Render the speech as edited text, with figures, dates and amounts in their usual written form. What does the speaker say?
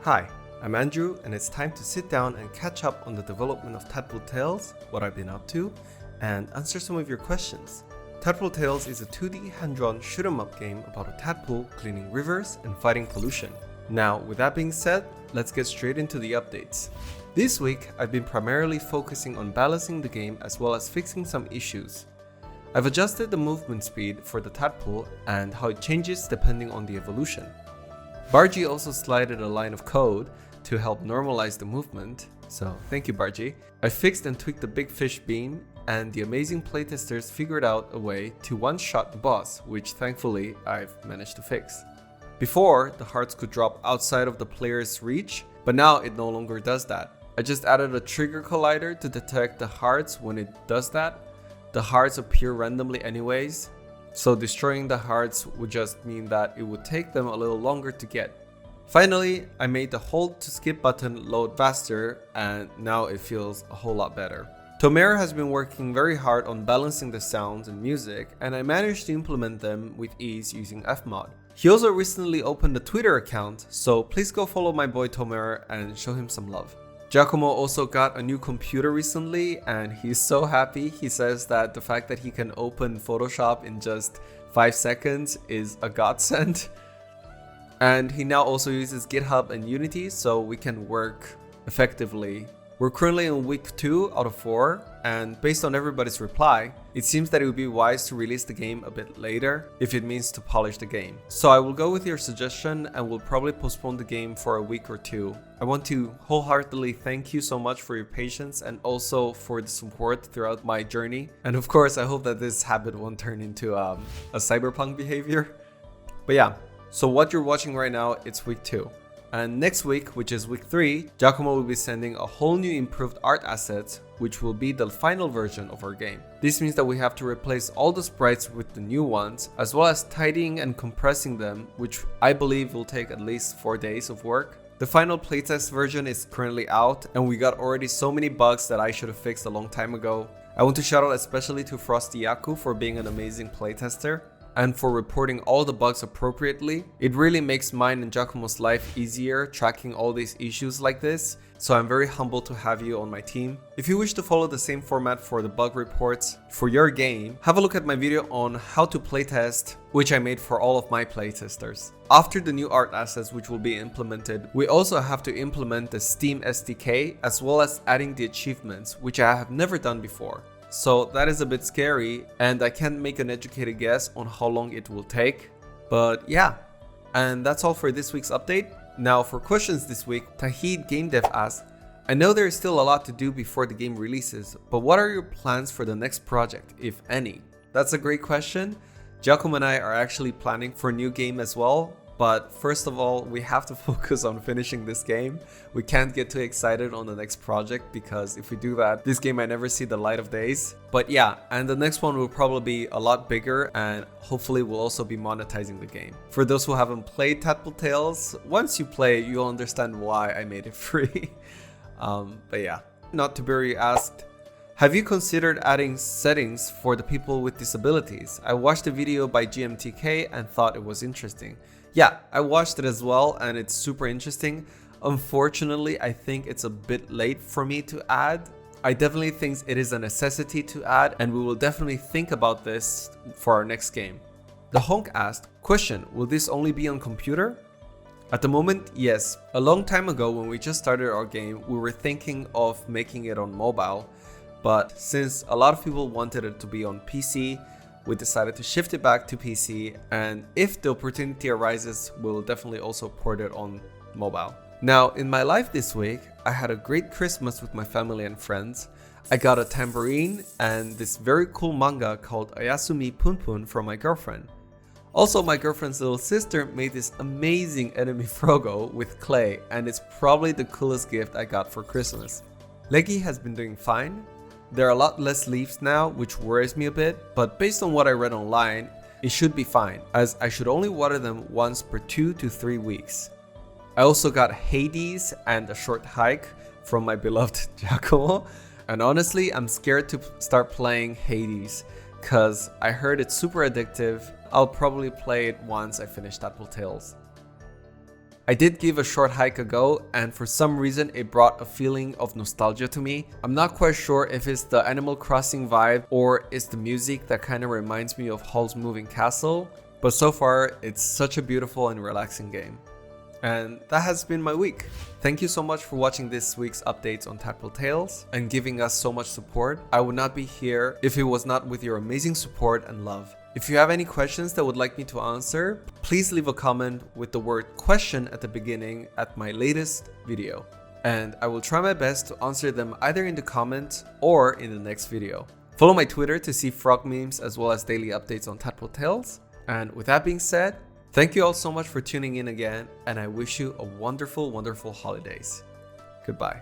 Hi, I'm Andrew, and it's time to sit down and catch up on the development of Tadpole Tales, what I've been up to, and answer some of your questions. Tadpole Tales is a 2D hand-drawn shoot-'em-up game about a tadpole cleaning rivers and fighting pollution. Now, with that being said, let's get straight into the updates. This week, I've been primarily focusing on balancing the game as well as fixing some issues. I've adjusted the movement speed for the tadpole and how it changes depending on the evolution. Bargy also slided a line of code to help normalize the movement, so thank you Bargy. I fixed and tweaked the big fish beam, and the amazing playtesters figured out a way to one-shot the boss, which thankfully I've managed to fix. Before, the hearts could drop outside of the player's reach, but now it no longer does that. I just added a trigger collider to detect the hearts when it does that. The hearts appear randomly anyways, so destroying the hearts would just mean that it would take them a little longer to get. Finally, I made the hold to skip button load faster, and now it feels a whole lot better. Tomer has been working very hard on balancing the sounds and music, and I managed to implement them with ease using Fmod. He also recently opened a Twitter account, so please go follow my boy Tomer and show him some love. Giacomo also got a new computer recently, and he's so happy. He says that the fact that he can open Photoshop in just 5 seconds is a godsend. And he now also uses GitHub and Unity so we can work effectively. We're currently in week 2 out of 4, and based on everybody's reply, it seems that it would be wise to release the game a bit later if it means to polish the game. So I will go with your suggestion and will probably postpone the game for a week or 2. I want to wholeheartedly thank you so much for your patience and also for the support throughout my journey. And of course, I hope that this habit won't turn into a cyberpunk behavior. But yeah, so what you're watching right now, it's week 2. And next week, which is week 3, Giacomo will be sending a whole new improved art assets, which will be the final version of our game. This means that we have to replace all the sprites with the new ones, as well as tidying and compressing them, which I believe will take at least 4 days of work. The final playtest version is currently out, and we got already so many bugs that I should have fixed a long time ago. I want to shout out especially to Frosty Yaku for being an amazing playtester and for reporting all the bugs appropriately. It really makes mine and Giacomo's life easier tracking all these issues like this, so I'm very humbled to have you on my team. If you wish to follow the same format for the bug reports for your game, have a look at my video on how to playtest, which I made for all of my playtesters. After the new art assets which will be implemented, we also have to implement the Steam SDK as well as adding the achievements, which I have never done before. So that is a bit scary, and I can't make an educated guess on how long it will take. But yeah, and that's all for this week's update. Now for questions this week, Tahid Game Dev asked, I know there is still a lot to do before the game releases, but what are your plans for the next project, if any? That's a great question. Giacomo and I are actually planning for a new game as well. But first of all, we have to focus on finishing this game. We can't get too excited on the next project because if we do that, this game might never see the light of days. But yeah, and the next one will probably be a lot bigger, and hopefully we'll also be monetizing the game. For those who haven't played Tadpole Tales, once you play, you'll understand why I made it free. But yeah, not to bury you asked, have you considered adding settings for the people with disabilities? I watched a video by GMTK and thought it was interesting. Yeah, I watched it as well, and it's super interesting. Unfortunately, I think it's a bit late for me to add. I definitely think it is a necessity to add, and we will definitely think about this for our next game. The Honk asked, question, will this only be on computer? At the moment, yes. A long time ago when we just started our game, we were thinking of making it on mobile, but since a lot of people wanted it to be on PC, we decided to shift it back to PC, and if the opportunity arises, we'll definitely also port it on mobile. Now, in my life this week, I had a great Christmas with my family and friends. I got a tambourine and this very cool manga called Ayasumi Punpun from my girlfriend. Also, my girlfriend's little sister made this amazing enemy Frogo with clay, and it's probably the coolest gift I got for Christmas. Leggy has been doing fine. There are a lot less leaves now, which worries me a bit, but based on what I read online, it should be fine, as I should only water them once per 2 to 3 weeks. I also got Hades and a short hike from my beloved Giacomo, and honestly, I'm scared to start playing Hades, cause I heard it's super addictive. I'll probably play it once I finish Tadpole Tales. I did give a short hike a go, and for some reason it brought a feeling of nostalgia to me. I'm not quite sure if it's the Animal Crossing vibe or it's the music that kind of reminds me of Hall's Moving Castle, but so far it's such a beautiful and relaxing game. And that has been my week. Thank you so much for watching this week's updates on Tadpole Tales and giving us so much support. I would not be here if it was not with your amazing support and love. If you have any questions that would like me to answer, please leave a comment with the word question at the beginning at my latest video. And I will try my best to answer them either in the comments or in the next video. Follow my Twitter to see frog memes as well as daily updates on Tadpole Tales. And with that being said, thank you all so much for tuning in again, and I wish you a wonderful, wonderful holidays. Goodbye.